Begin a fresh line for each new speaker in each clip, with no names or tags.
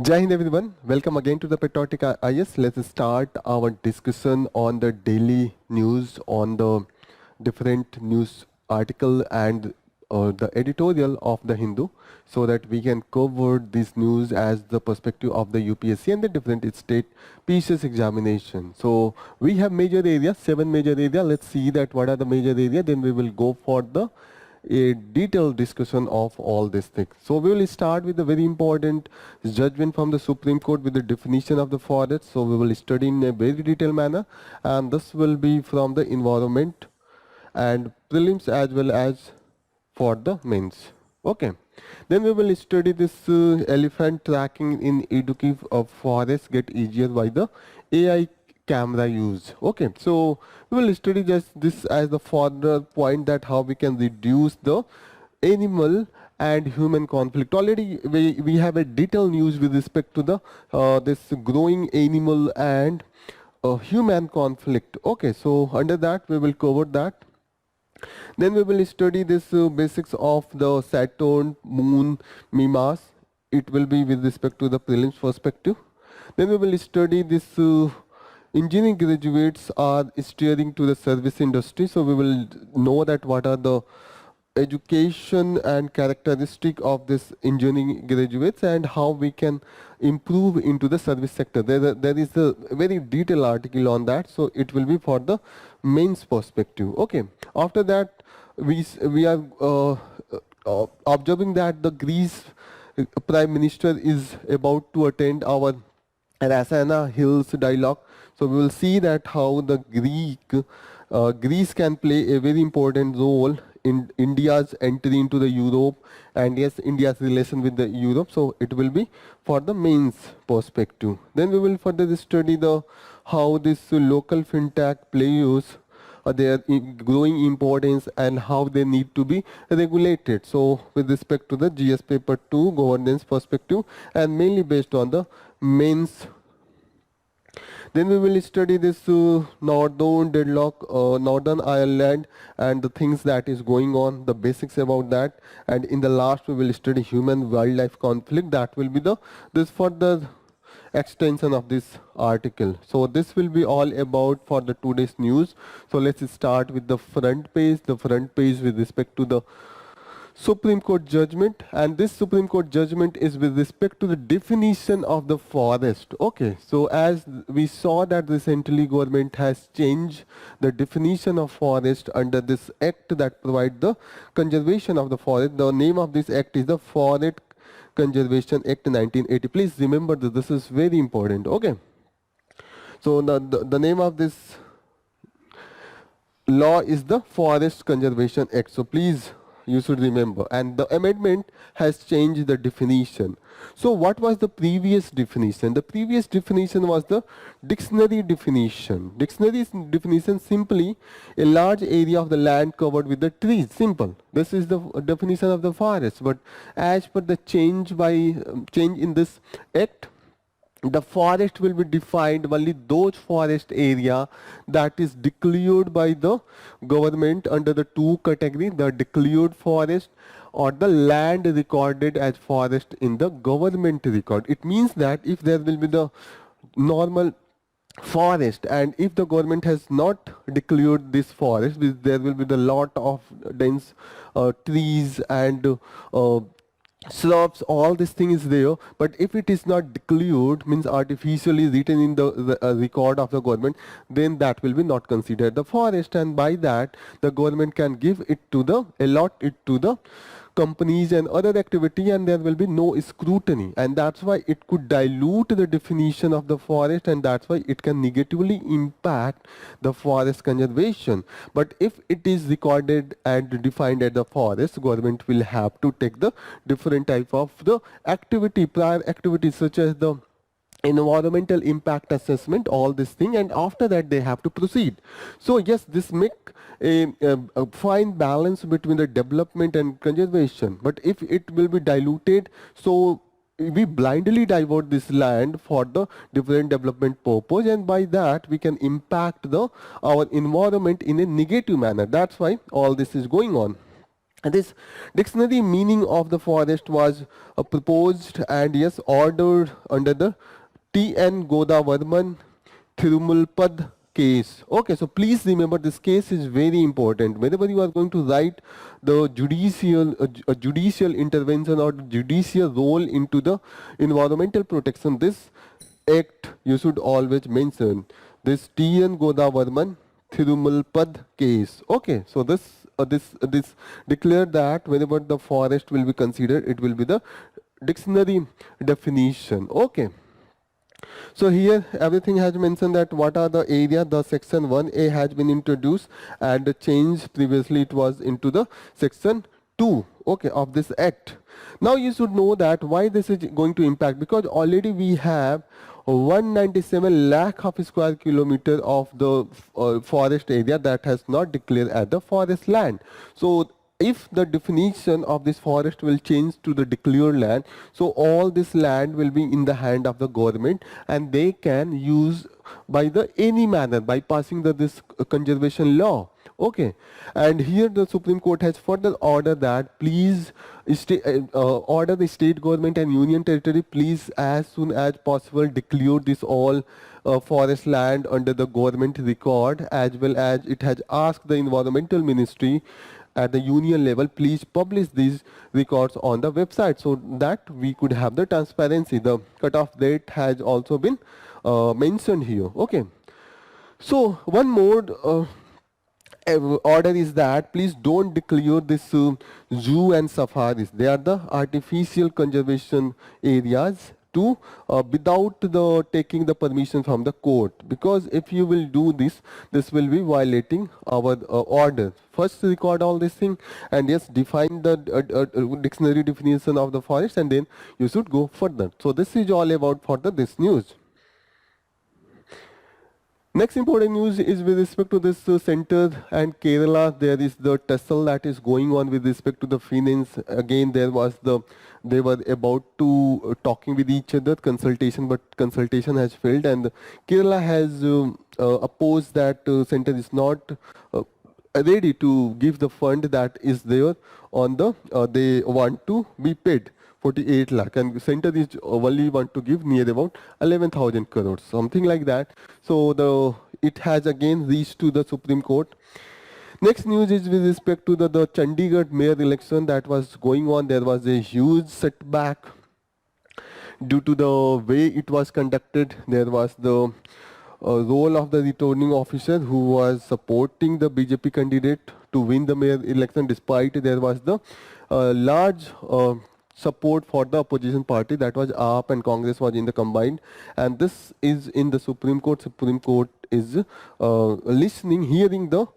Jai Hind everyone, welcome again to the Patriotic IAS. Let's start our discussion on the daily news on the different news article and the editorial of the Hindu, so that we can cover this news as the perspective of the UPSC and the different state PCS examination. So we have major areas, 7 major areas. Let's see that what are the major areas, then we will go for the a detailed discussion of all these things. So we will start with a very important judgment from the Supreme Court with the definition of the forest. So we will study in a very detailed manner, and this will be from the environment and prelims as well as for the mains. Okay. Then we will study this elephant tracking in Idukki of forest get easier by the AI camera use. Okay, so we will study just this as the further point that how we can reduce the animal and human conflict. Already we have a detailed news with respect to the this growing animal and human conflict. Okay, so under that we will cover that. Then we will study this basics of the Saturn, Moon, Mimas. It will be with respect to the prelims perspective. Then we will study this engineering graduates are steering to the service industry. So we will know that what are the education and characteristic of this engineering graduates and how we can improve into the service sector. There is a very detailed article on that, so it will be for the mains perspective. Okay, after that we are observing that the Greece Prime Minister is about to attend our Rasana Hills dialogue. So we will see that how the Greece can play a very important role in India's entry into the Europe, and yes, India's relation with the Europe. So it will be for the mains perspective. Then we will further study the how this local fintech players their growing importance and how they need to be regulated. So with respect to the GS paper 2 governance perspective, and mainly based on the mains. Then we will study this northern deadlock, Northern Ireland, and the things that is going on, the basics about that. And in the last, we will study human-wildlife conflict. That will be the this further extension of this article. So this will be all about for the today's news. So let's start with the front page. The front page with respect to the Supreme Court judgment, and this Supreme Court judgment is with respect to the definition of the forest. Okay, so as we saw that recently government has changed the definition of forest under this act that provide the conservation of the forest. The name of this act is the Forest Conservation Act 1980. Please remember that this is very important. Okay, so the name of this law is the Forest Conservation Act. So please, you should remember, and the amendment has changed the definition. So what was the previous definition? The previous definition was the dictionary definition. Dictionary definition simply a large area of the land covered with the trees. Simple. This is the definition of the forest. But as per the change in this act, the forest will be defined only those forest area that is declared by the government under the two category, the declared forest or the land recorded as forest in the government record. It means that if there will be the normal forest, and if the government has not declared this forest, there will be the lot of dense trees and shrubs, all this thing is there. But if it is not declared, means artificially written in the record of the government, then that will be not considered the forest, and by that the government can give it to the allot it to the companies and other activity, and there will be no scrutiny, and that's why it could dilute the definition of the forest, and that's why it can negatively impact the forest conservation. But if it is recorded and defined as the forest, government will have to take the different type of the activity, prior activities such as the environmental impact assessment, all this thing, and after that they have to proceed. So yes, this make a fine balance between the development and conservation. But if it will be diluted, so we blindly divert this land for the different development purpose, and by that we can impact the our environment in a negative manner. That's why all this is going on. This dictionary meaning of the forest was proposed and yes ordered under the T.N. Godavarman Thirumulpad case. Okay, so please remember this case is very important. Whenever you are going to write the judicial intervention or judicial role into the environmental protection, this act you should always mention this T.N. Godavarman Thirumulpad case. Okay, so this declared that whenever the forest will be considered, it will be the dictionary definition. Okay. So here everything has mentioned that what are the area. The section 1A has been introduced and the change previously it was into the section 2, okay, of this act. Now you should know that why this is going to impact, because already we have 197 lakh of square kilometer of the forest area that has not declared as the forest land. So if the definition of this forest will change to the declared land, so all this land will be in the hand of the government and they can use by the any manner by passing this conservation law. Okay, and here the Supreme Court has further ordered that please order the state government and union territory please as soon as possible declare this all forest land under the government record, as well as it has asked the environmental ministry at the union level please publish these records on the website so that we could have the transparency. The cutoff date has also been mentioned here. Okay, so one more order is that please don't declare this zoo and safaris. They are the artificial conservation areas to without the taking the permission from the court, because if you will do this, this will be violating our order. First record all this thing and yes define the dictionary definition of the forest and then you should go further. So this is all about for this news. Next important news is with respect to this center and Kerala. There is the tussle that is going on with respect to the finance. Again, they were about to talking with each other, consultation, but consultation has failed, and Kerala has opposed that center is not ready to give the fund that is there on the they want to be paid 48 lakh and center is only want to give near about 11,000 crores, something like that. So it has again reached to the Supreme Court. Next news is with respect to the Chandigarh mayor election that was going on. There was a huge setback due to the way it was conducted. There was the role of the returning officer who was supporting the BJP candidate to win the mayor election, despite there was the large support for the opposition party, that was AAP and Congress was in the combined, and this is in the Supreme Court. Supreme Court is hearing the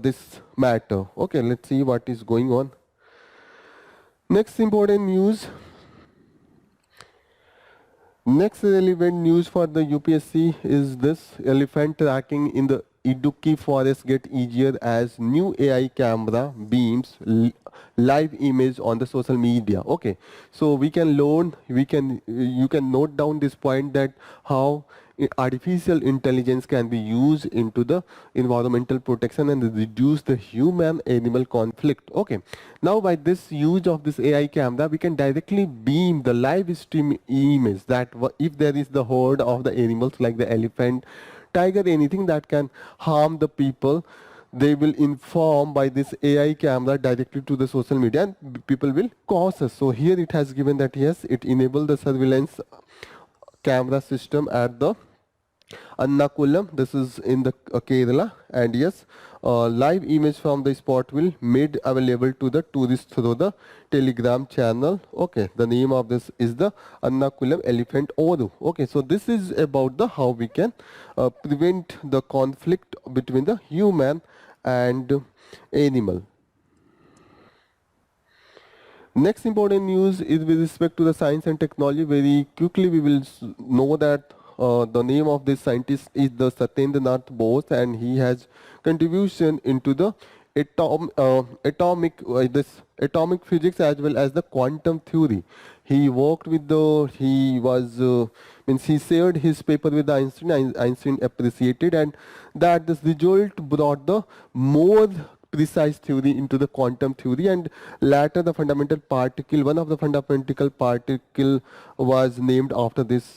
this matter. Okay, let's see what is going on. Next important news. Next relevant news for the UPSC is this: elephant tracking in the Idukki forest get easier as new AI camera beams live image on the social media. Okay, so we can learn, you can note down this point that how artificial intelligence can be used into the environmental protection and reduce the human animal conflict. Okay, now by this use of this AI camera we can directly beam the live stream image that if there is the herd of the animals like the elephant, tiger, anything that can harm the people, they will inform by this AI camera directly to the social media and people will cause us. So here it has given that yes, it enabled the surveillance camera system at the Annakulam. This is in the Kerala, and yes, live image from the spot will made available to the tourists through the Telegram channel. Okay, the name of this is the Annakulam Elephant Oru. Okay, so this is about the how we can prevent the conflict between the human and animal. Next important news is with respect to the science and technology. Very quickly we will know that the name of this scientist is the Satyendranath Bose, and he has contribution into the atomic physics as well as the quantum theory. He worked with he shared his paper with Einstein. Einstein appreciated, and that this result brought the more precise theory into the quantum theory, and later the fundamental particle, one of the fundamental particle was named after this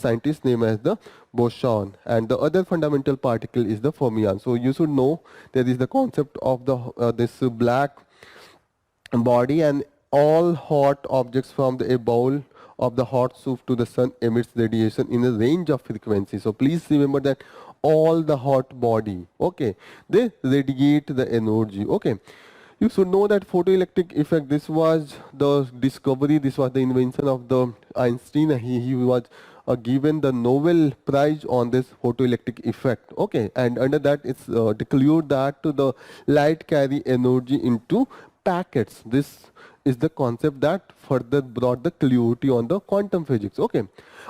scientist named as the boson, and the other fundamental particle is the fermion. So you should know there is the concept of the this black body, and all hot objects from a bowl of the hot soup to the sun emits radiation in a range of frequency. So please remember that all the hot body, okay, they radiate the energy. Okay, you should know that photoelectric effect, this was the discovery, this was the invention of the Einstein. He was given the Nobel Prize on this photoelectric effect. Okay, and under that it's declared that the light carry energy into packets. This is the concept that further brought the clarity on the quantum physics. Okay,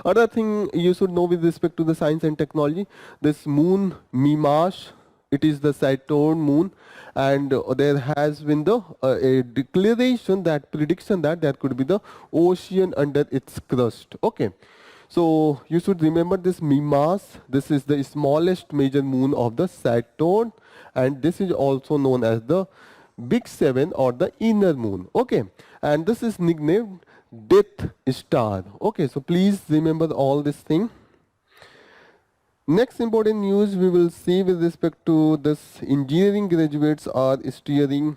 other thing you should know with respect to the science and technology, this moon Mimash, it is the Saturn moon, and there has been the a declaration, that prediction that there could be the ocean under its crust. Okay, so you should remember this Mimas. This is the smallest major moon of the Saturn, and this is also known as the Big Seven or the inner moon. Okay, and this is nicknamed Death Star. Okay, so please remember all this thing. Next important news we will see with respect to this, engineering graduates are steering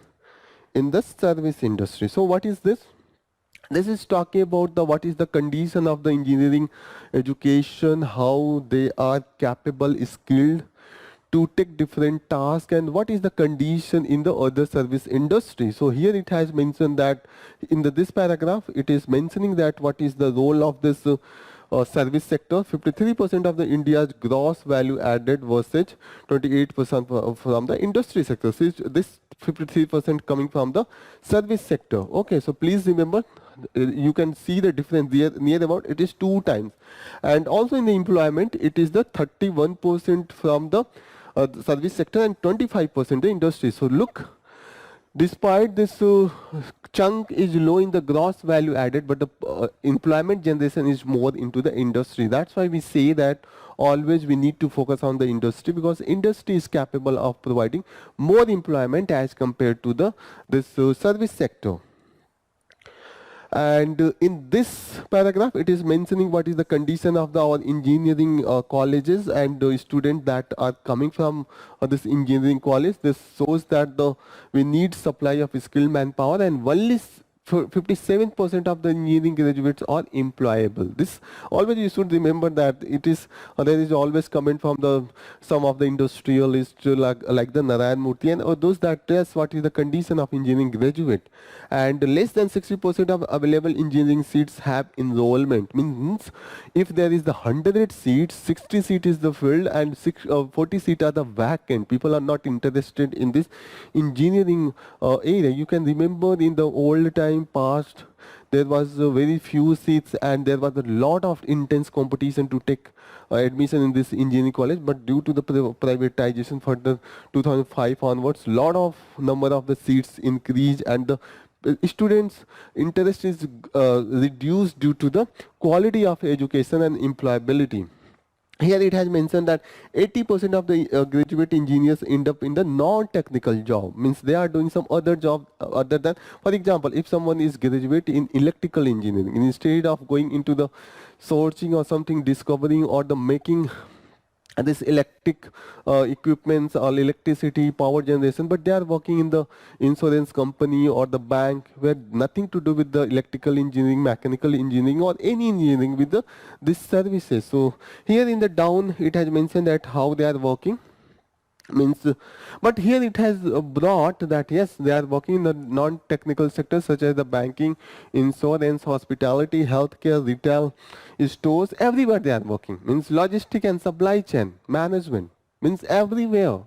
in the service industry. So what is this? This is talking about the what is the condition of the engineering education, how they are capable, skilled to take different tasks, and what is the condition in the other service industry. So here it has mentioned that in this paragraph it is mentioning that what is the role of this service sector. 53% of the India's gross value added versus 28% from the industry sector. So this 53% coming from the service sector. Okay, so please remember, you can see the difference there, near about it is 2 times. And also in the employment it is the 31% from the service sector and 25% the industry. So look, despite this chunk is low in the gross value added, but the employment generation is more into the industry. That's why we say that always we need to focus on the industry, because industry is capable of providing more employment as compared to the service sector. And in this paragraph it is mentioning what is the condition of our engineering colleges and the students that are coming from this engineering college. This shows that we need supply of skilled manpower, and only 57% of the engineering graduates are employable. This always you should remember that it is there is always comment from the some of the industrialists like the Narayan Murthy and those that test what is the condition of engineering graduate, and less than 60% of available engineering seats have enrollment. Means if there is the 100 seats, 60 seats is the filled and 40 seats are the vacant. People are not interested in this engineering area. You can remember in the old time past there was very few seats and there was a lot of intense competition to take admission in this engineering college, but due to the privatization further 2005 onwards, lot of number of the seats increased and the students interest is reduced due to the quality of education and employability. Here it has mentioned that 80% of the graduate engineers end up in the non-technical job. Means they are doing some other job other than, for example, if someone is graduate in electrical engineering, instead of going into the sourcing or something, discovering or the making this electric equipments or electricity power generation, but they are working in the insurance company or the bank where nothing to do with the electrical engineering, mechanical engineering or any engineering with the these services. So here in the down it has mentioned that how they are working. Means but here it has brought that yes, they are working in the non-technical sectors such as the banking, insurance, hospitality, healthcare, retail, stores, everywhere they are working. Means logistic and supply chain management, means everywhere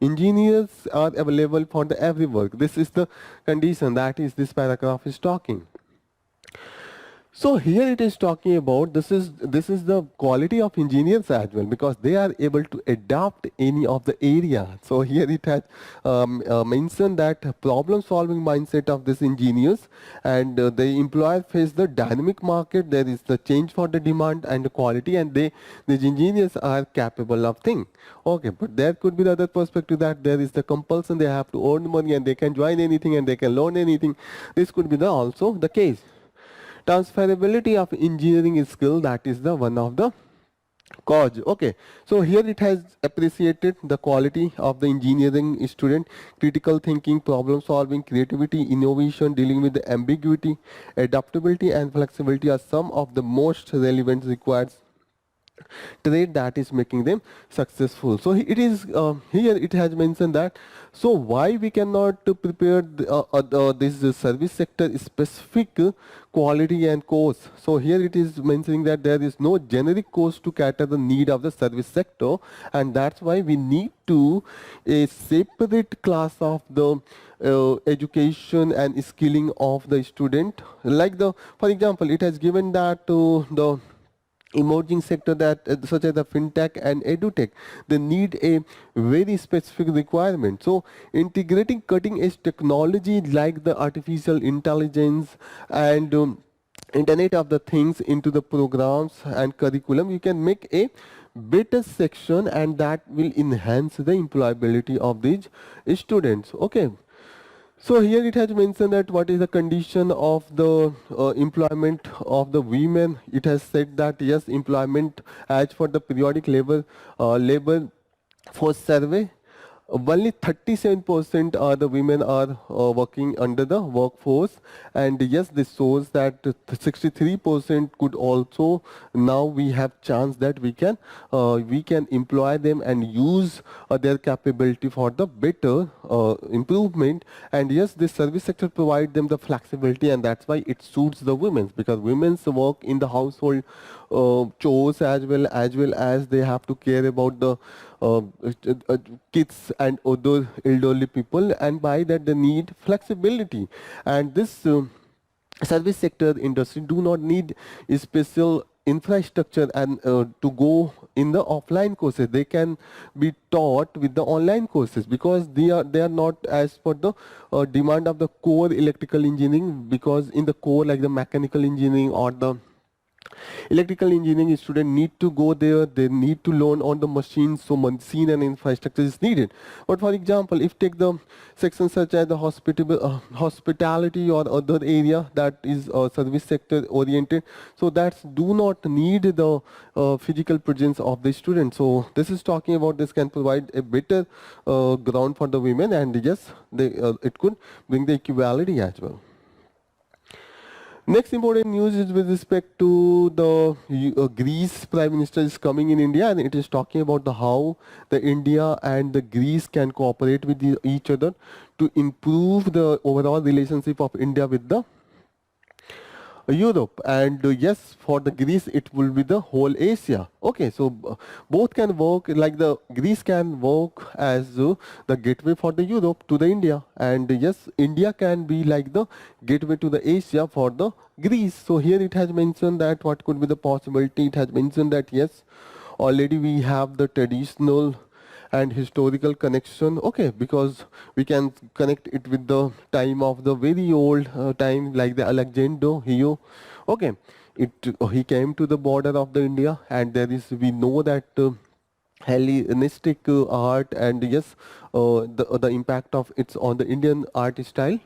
engineers are available for the every work. This is the condition that is this paragraph is talking. So here it is talking about this is the quality of engineers as well, because they are able to adapt any of the area. So here it has mentioned that problem solving mindset of these engineers, and the employer face the dynamic market. There is the change for the demand and the quality, and these engineers are capable of thing. Okay, but there could be the other perspective that there is the compulsion, they have to earn money and they can join anything and they can learn anything. This could be the also the case. Transferability of engineering skill, that is the one of the cause. Okay, so here it has appreciated the quality of the engineering student: critical thinking, problem solving, creativity, innovation, dealing with the ambiguity, adaptability and flexibility are some of the most relevant required trait that is making them successful. So it is here it has mentioned that, so why we cannot prepare this service sector specific quality and course. So here it is mentioning that there is no generic course to cater the need of the service sector, and that's why we need to a separate class of the education and skilling of the student. Like the, for example, it has given that to the emerging sector that such as the fintech and edutech, they need a very specific requirement. So integrating cutting edge technology like the artificial intelligence and internet of the things into the programs and curriculum, you can make a better section, and that will enhance the employability of these students. Okay, so here it has mentioned that what is the condition of the employment of the women. It has said that yes, employment as for the periodic labor force survey, only 37% are the women are working under the workforce, and yes, this shows that 63% could also, now we have chance that we can employ them and use their capability for the better improvement. And yes, this service sector provide them the flexibility, and that's why it suits the women, because women's work in the household chores, as well as they have to care about the uh, uh, kids and other elderly people, and by that they need flexibility. And this service sector industry do not need a special infrastructure and to go in the offline courses. They can be taught with the online courses, because they are not as per the demand of the core electrical engineering, because in the core like the mechanical engineering or the electrical engineering student need to go there, they need to learn on the machines, so machine and infrastructure is needed. But for example, if take the sections such as the hospitality or other area that is service sector oriented, so that's do not need the physical presence of the student. So this is talking about this can provide a better ground for the women, and yes, it could bring the equality as well. Next important news is with respect to the Greece Prime Minister is coming in India, and it is talking about the how the India and the Greece can cooperate with each other to improve the overall relationship of India with the Europe. And yes, for the Greece it will be the whole Asia. Okay, so both can work, like the Greece can work as the gateway for the Europe to the India, and yes, India can be like the gateway to the Asia for the Greece. So here it has mentioned that what could be the possibility. It has mentioned that yes, already we have the traditional and historical connection. Okay, because we can connect it with the time of the very old time, like the Alexander here. Okay, he came to the border of the India, and there is, we know that Hellenistic art, and yes, the impact of it's on the Indian art style.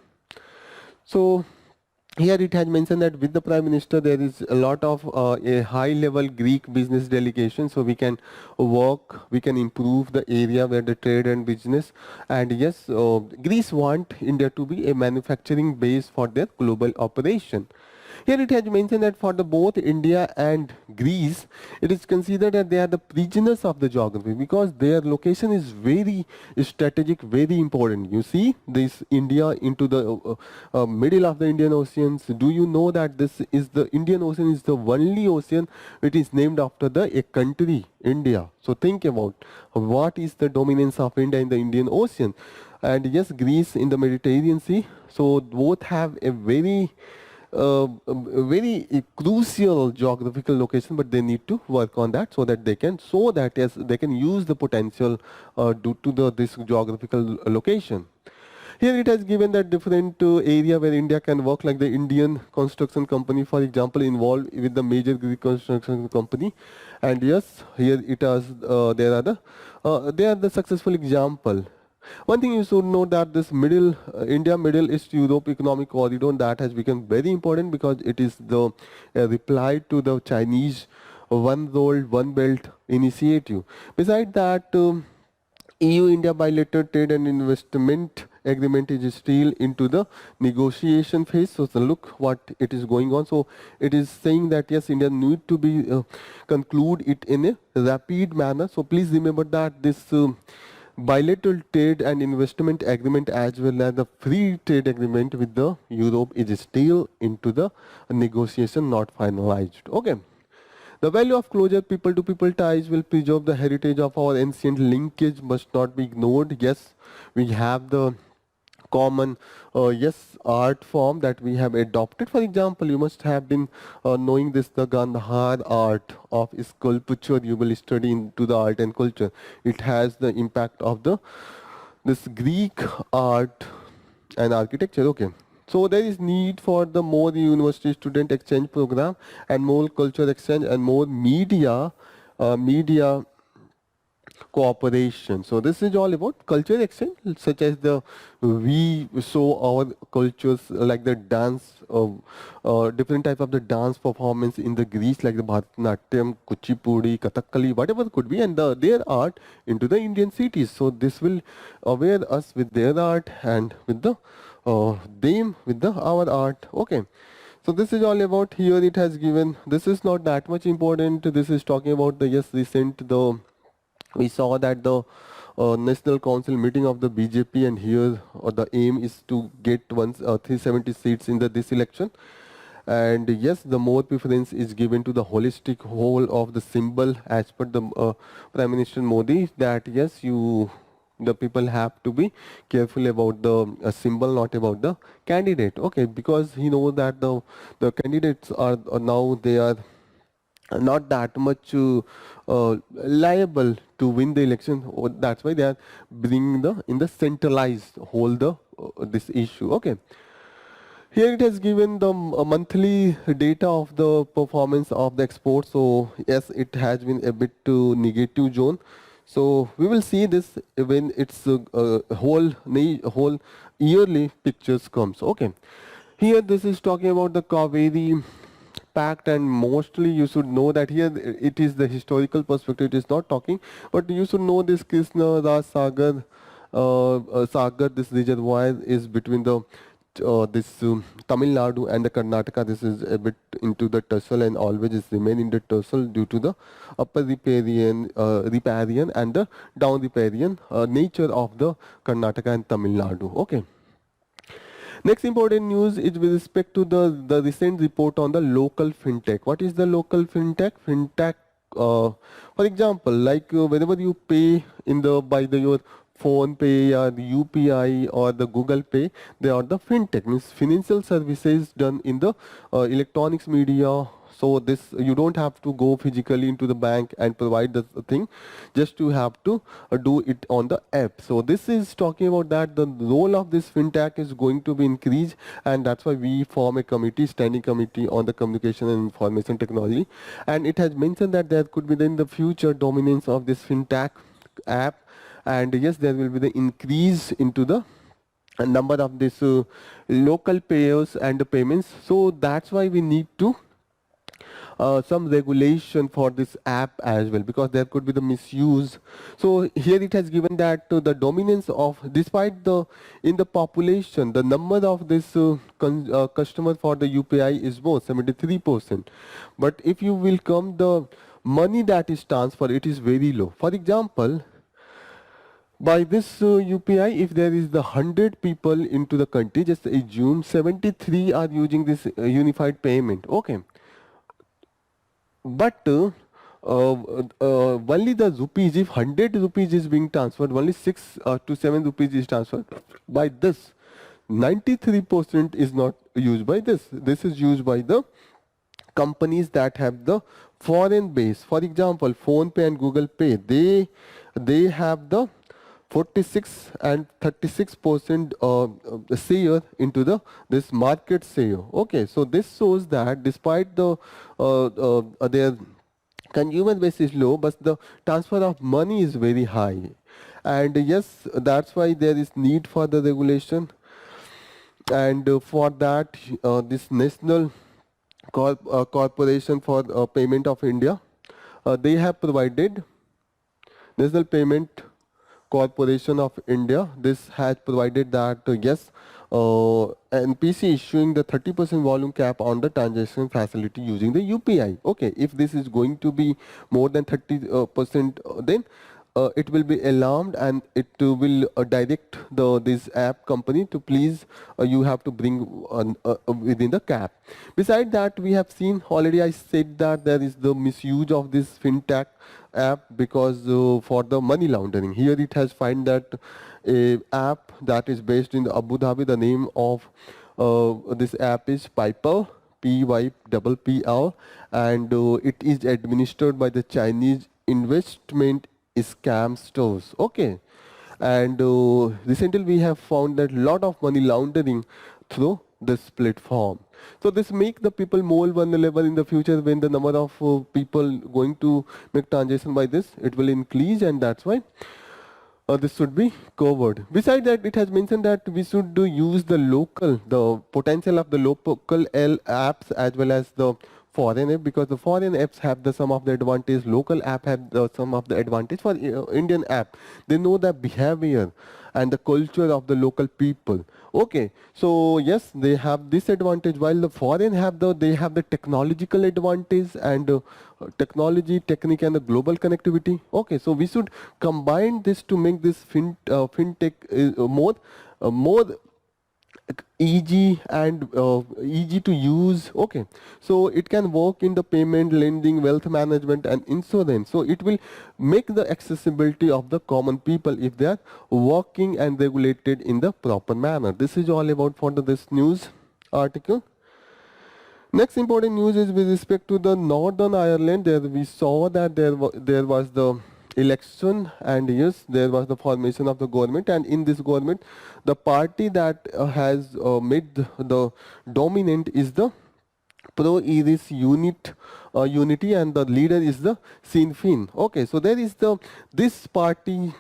So here it has mentioned that with the Prime Minister there is a lot of a high level Greek business delegation, so we can work, we can improve the area where the trade and business. And yes, Greece want India to be a manufacturing base for their global operation. Here it has mentioned that for the both India and Greece, it is considered that they are the prisoners of the geography, because their location is very strategic, very important. You see this India into the middle of the Indian Oceans. Do you know that this is the Indian Ocean is the only ocean which is named after the a country, India. So think about what is the dominance of India in the Indian Ocean. And yes, Greece in the Mediterranean Sea. So both have a very very crucial geographical location, but they need to work on that so that they can, yes, they can use the potential due to this geographical location. Here it has given that different area where India can work, like the Indian construction company, for example, involved with the major Greek construction company. And yes, here it has, they are the successful example. One thing you should know that this India Middle East Europe economic corridor, that has become very important because it is the reply to the Chinese one world, one belt initiative. Besides that, EU-India bilateral trade and investment agreement is still into the negotiation phase. So, look what it is going on. So it is saying that yes, India need to be conclude it in a rapid manner. So please remember that this bilateral trade and investment agreement as well as the free trade agreement with the Europe is still into the negotiation, not finalized. Okay. The value of closer people-to-people ties will preserve the heritage of our ancient linkage, must not be ignored. Yes, we have the common art form that we have adopted. For example, you must have been knowing this, the Gandhar art of sculpture. You will study into the art and culture. It has the impact of the this Greek art and architecture. Okay. So there is need for the more university student exchange program and more culture exchange and more media cooperation. So this is all about culture exchange, such as the we show our cultures like the dance, different type of the dance performance in the Greece, like the Bharatanatyam, Kuchipudi, Kathakali, whatever it could be, and their art into the Indian cities. So this will aware us with their art and with the them with the our art. Okay. So this is all about here. It has given. This is not that much important. This is talking about the recent the we saw that the National Council meeting of the BJP, and here the aim is to get 370 seats in this election. And yes, the more preference is given to the holistic whole of the symbol as per the Prime Minister Modi, that yes, the people have to be careful about the symbol, not about the candidate. Okay, because he knows that the candidates are now they are not that much liable to win the election. That's why they are bringing the in the centralized hold the this issue. Okay. Here it has given the monthly data of the performance of the export. So yes, it has been a bit to negative zone. So we will see this when its whole yearly pictures comes. Okay. Here this is talking about the Kaveri pact, and mostly you should know that here it is the historical perspective, it is not talking, but you should know this Krishna Raj Sagar Sagar, this reservoir is between the this Tamil Nadu and the Karnataka. This is a bit into the tussle and always is remain in the tussle due to the upper riparian and the down riparian nature of the Karnataka and Tamil Nadu. Okay. Next important news is with respect to the recent report on the local fintech. What is the local fintech? Fintech, for example, like whenever you pay in the by the your phone pay or the UPI or the Google Pay, they are the fintech, means financial services done in the electronics media. So this you don't have to go physically into the bank and provide the thing, just you have to do it on the app. So this is talking about that the role of this fintech is going to be increased, and that's why we form a committee, standing committee on the communication and information technology, and it has mentioned that there could be then the future dominance of this fintech app, and yes, there will be the increase into the number of this local payers and the payments. So that's why we need to some regulation for this app as well, because there could be the misuse. So here it has given that the dominance of, despite the in the population, the number of this customer for the UPI is more 73%, but if you will come the money that is transferred, it is very low. For example, by this UPI, if there is the 100 people into the country, just assume 73 are using this unified payment. Okay. But only the rupees, if 100 rupees is being transferred, only 6 to 7 rupees is transferred. By this, 93% is not used by this? This is used by the companies that have the foreign base. For example, PhonePe and Google Pay, they have the 46 and 36% share into the this market share. Okay, so this shows that despite the their consumer base is low, but the transfer of money is very high. And yes, that's why there is need for the regulation. And for that, this National Corporation for Payment of India, they have provided National Payment Corporation of India. This has provided that yes, NPC issuing the 30% volume cap on the transaction facility using the UPI. Okay, if this is going to be more than 30%, then it will be alarmed and it will direct the this app company to please you have to bring within the cap. Beside that, we have seen already, I said that there is the misuse of this fintech app because for the money laundering. Here it has find that a app that is based in Abu Dhabi. The name of this app is Paypal, PYPPL, and it is administered by the Chinese investment scamsters. Okay, and recently we have found that lot of money laundering through this platform. So this make the people more vulnerable in the future when the number of people going to make transaction by this, it will increase, and that's why this should be covered. Besides that, it has mentioned that we should use the potential of the local L apps as well as the foreign app, because the foreign apps have the some of the advantage, local app have the some of the advantage. For Indian app, they know the behavior and the culture of the local people. Okay, so yes, they have this advantage, while the foreign have they have the technological advantage and technology, technique, and the global connectivity. Okay, so we should combine this to make this fintech more easy and easy to use. Okay, so it can work in the payment, lending, wealth management, and insurance. So it will make the accessibility of the common people if they are working and regulated in the proper manner. This is all about for this news article. Next important news is with respect to the Northern Ireland. There we saw that there was the election, and yes, there was the formation of the government, and in this government the party that has made the dominant is the pro-Irish unity, and the leader is the Sinn Féin. Okay, so there is this party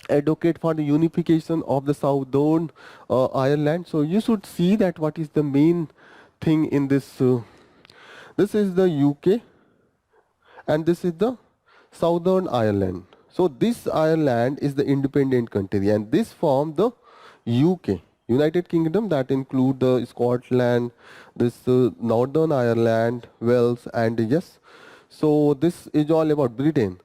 advocate for the unification of the Southern Ireland. So you should see that what is the main thing in this. This is the UK and this is the Southern Ireland. So this Ireland is the independent country, and this form the UK, United Kingdom, that include the Scotland, this Northern Ireland, Wales, and yes, so this is all about Britain.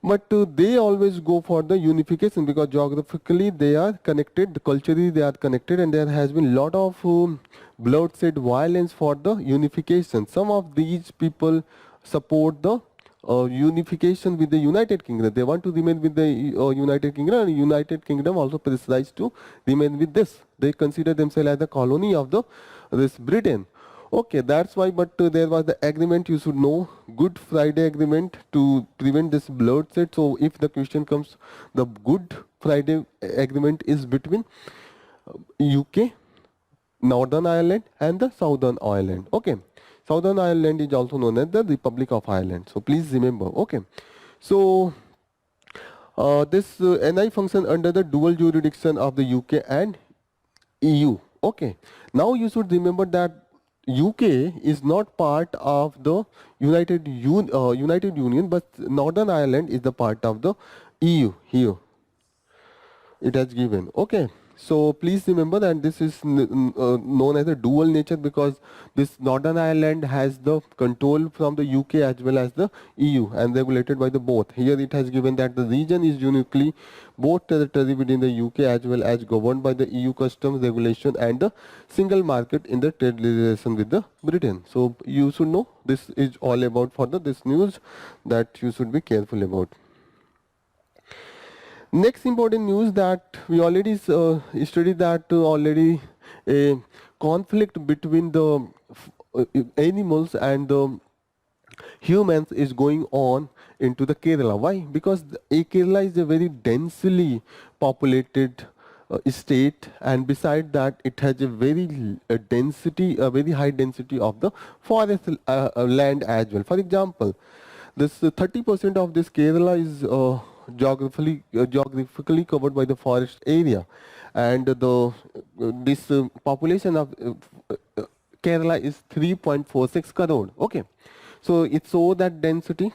But they always go for the unification because geographically they are connected, culturally they are connected, and there has been lot of bloodshed, violence for the unification. Some of these people support the unification with the United Kingdom. They want to remain with the United Kingdom, and United Kingdom also prefers to remain with this. They consider themselves as the colony of this Britain. Okay, that's why, but there was the agreement, you should know, Good Friday Agreement, to prevent this bloodshed. So if the question comes, the Good Friday Agreement is between UK, Northern Ireland, and the Southern Ireland. Okay, Southern Ireland is also known as the Republic of Ireland. So please remember. Okay, so this NI function under the dual jurisdiction of the UK and EU. Okay, now you should remember that UK is not part of the United Union, but Northern Ireland is the part of the EU. Here it has given. Okay, so please remember that this is known as a dual nature because this Northern Ireland has the control from the UK as well as the EU and regulated by the both. Here it has given that the region is uniquely both territory within the UK as well as governed by the EU customs regulation and the single market in the trade relation with the Britain. So you should know this is all about for this news that you should be careful about. Next important news that we already studied that already conflict between the animals and the humans is going on into the Kerala. Why? Because Kerala is a very densely populated state, and beside that, it has a a very high density of the forest land as well. For example, this 30% of this Kerala is geographically covered by the forest area, and the this population of Kerala is 3.46 crore. Okay, so it's so that density.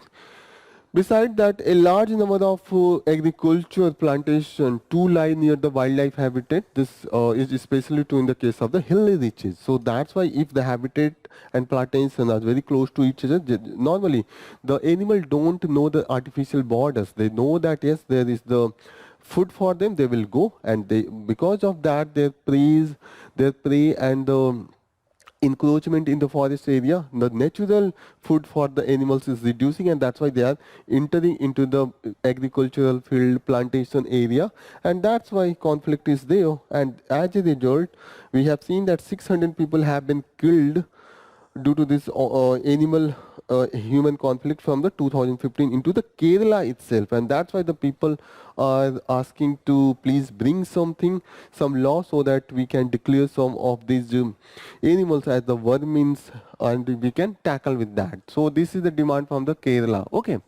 Beside that, a large number of agricultural plantation to lie near the wildlife habitat. This is especially true in the case of the hilly reaches. So that's why if the habitat and plantation are very close to each other, normally the animal don't know the artificial borders. They know that yes, there is the food for them. They will go, and they because of that their prey and the encroachment in the forest area, the natural food for the animals is reducing, and that's why they are entering into the agricultural field plantation area, and that's why conflict is there. And as a result, we have seen that 600 people have been killed due to this animal human conflict from the 2015 into the Kerala itself, and that's why the people are asking to please bring some law so that we can declare some of these animals as the vermins, and we can tackle with that. So this is the demand from the Kerala. Okay.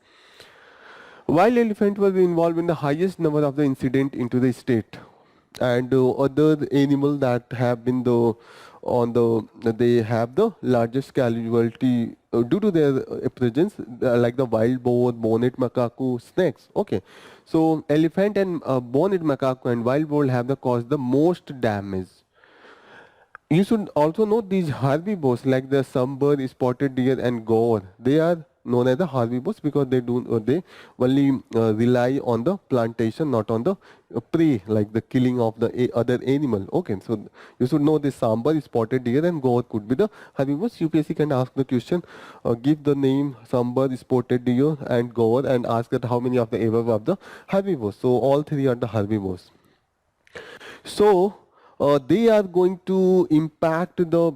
Wild elephant was involved in the highest number of the incident into the state, and other animal that have been the on the they have the largest casualty due to their presence, like the wild boar, bonnet macaque, snakes. Okay, so elephant and bonnet macaque and wild boar have the caused the most damage. You should also know these herbivores like the sunbird, spotted deer, and gaur. They are known as the herbivores because they only rely on the plantation, not on the prey, like the killing of the other animal. Okay, so you should know this sambar, spotted deer, and gaur could be the herbivores. UPSC can ask the question, give the name sambar, spotted deer, and gaur, and ask that how many of the above of the herbivores. So all three are the herbivores. So they are going to impact the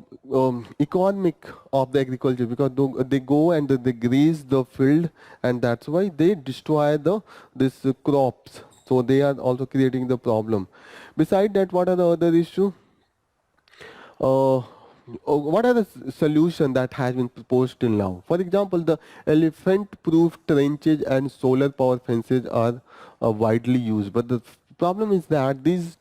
economic of the agriculture because they go and they graze the field, and that's why they destroy the this crops. So they are also creating the problem. Beside that, what are the other issue? What are the solution that has been proposed till now? For example, the elephant-proof trenches and solar power fences are widely used, but the problem is that these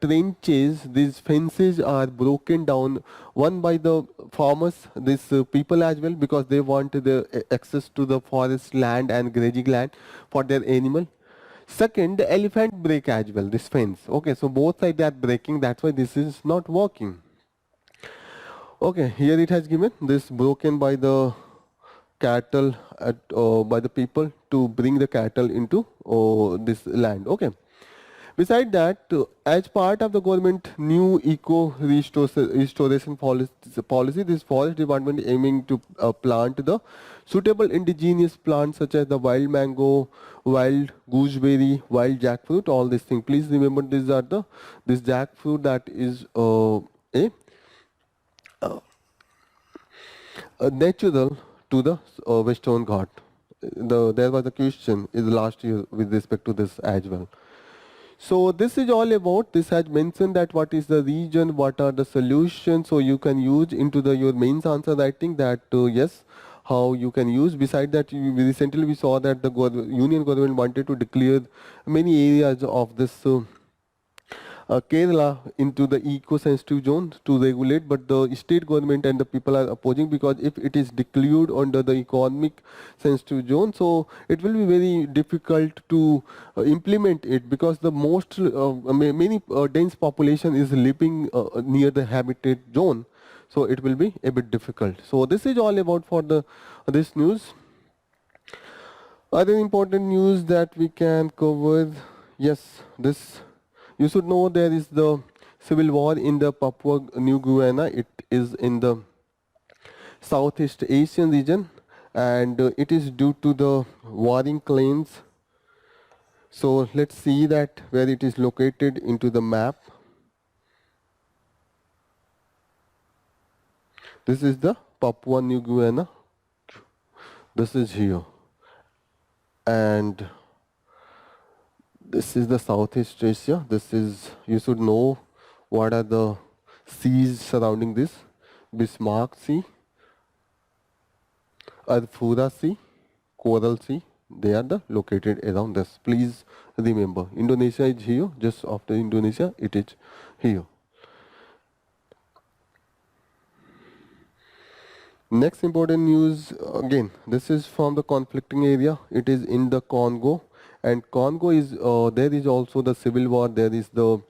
trenches, these fences are broken down one by the farmers, these people as well, because they want the access to the forest land and grazing land for their animal. Second, the elephant break as well, this fence. Okay, so both sides are breaking. That's why this is not working. Okay, here it has given this broken by the cattle by the people to bring the cattle into this land. Okay. Beside that, as part of the government new restoration policy, this forest department aiming to plant the suitable indigenous plants such as the wild mango, wild gooseberry, wild jackfruit, all these things. Please remember these are the this jackfruit that is natural to the Western Ghat. There was a question in the last year with respect to this as well. So this is all about, this has mentioned that what is the region, what are the solutions, so you can use into the your mains answer writing that yes, how you can use. Beside that, recently we saw that the union government wanted to declare many areas of this Kerala into the eco-sensitive zone to regulate, but the state government and the people are opposing because if it is declared under the economic sensitive zone, so it will be very difficult to implement it because the most many dense population is living near the habitat zone, so it will be a bit difficult. So this is all about for the this news. Other important news that we can cover, yes, this you should know there is the civil war in the Papua New Guinea. It is in the Southeast Asian region, and it is due to the warring clans. So let's see that where it is located into the map. This is the Papua New Guinea. This is here. And this is the Southeast Asia. This is, you should know what are the seas surrounding this. Bismarck Sea, Arafura Sea, Coral Sea. They are the located around this. Please remember, Indonesia is here. Just after Indonesia, it is here. Next important news, again, this is from the conflicting area. It is in the Congo, and Congo is there is also the civil war. There is the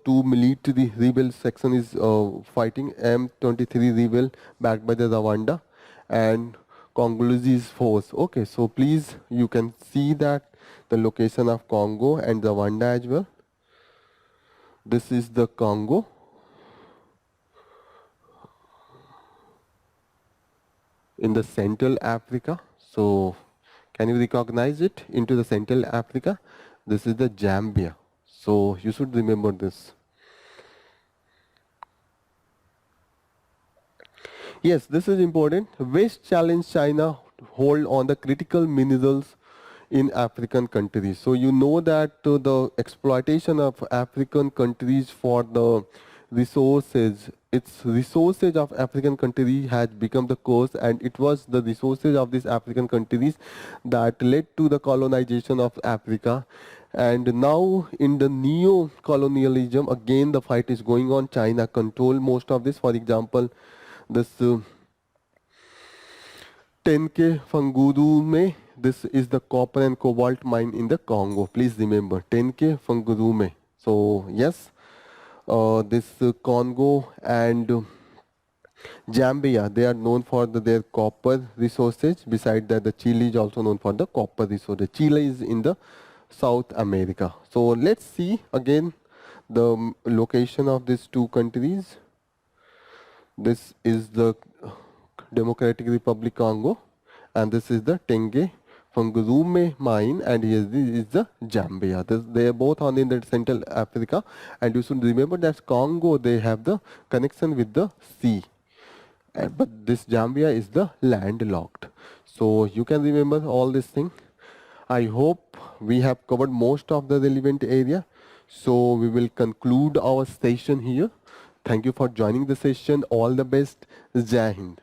two military rebel section is fighting. M23 rebel backed by the Rwanda and Congolese force. Okay, so please you can see that the location of Congo and Rwanda as well. This is the Congo. In the Central Africa. So can you recognize it into the Central Africa? This is the Zambia. So you should remember this. Yes, this is important. West challenge China to hold on the critical minerals in African countries. So you know that the exploitation of African countries for the resources, its resources of African countries has become the cause, and it was the resources of these African countries that led to the colonization of Africa. And now in the neo-colonialism, again the fight is going on. China control most of this. For example, this 10K Fungurume, this is the copper and cobalt mine in the Congo. Please remember 10K Fungurume. So yes, this Congo and Zambia, they are known for their copper resources. Besides that, the Chile is also known for the copper resources. Chile is in the South America. So let's see again the location of these two countries. This is the Democratic Republic Congo, and this is the Tenge Fungurume mine, and here this is the Zambia. They are both on in the Central Africa, and you should remember that Congo, they have the connection with the sea, but this Zambia is the landlocked. So you can remember all this thing. I hope we have covered most of the relevant area. So we will conclude our session here. Thank you for joining the session. All the best. Jai Hind.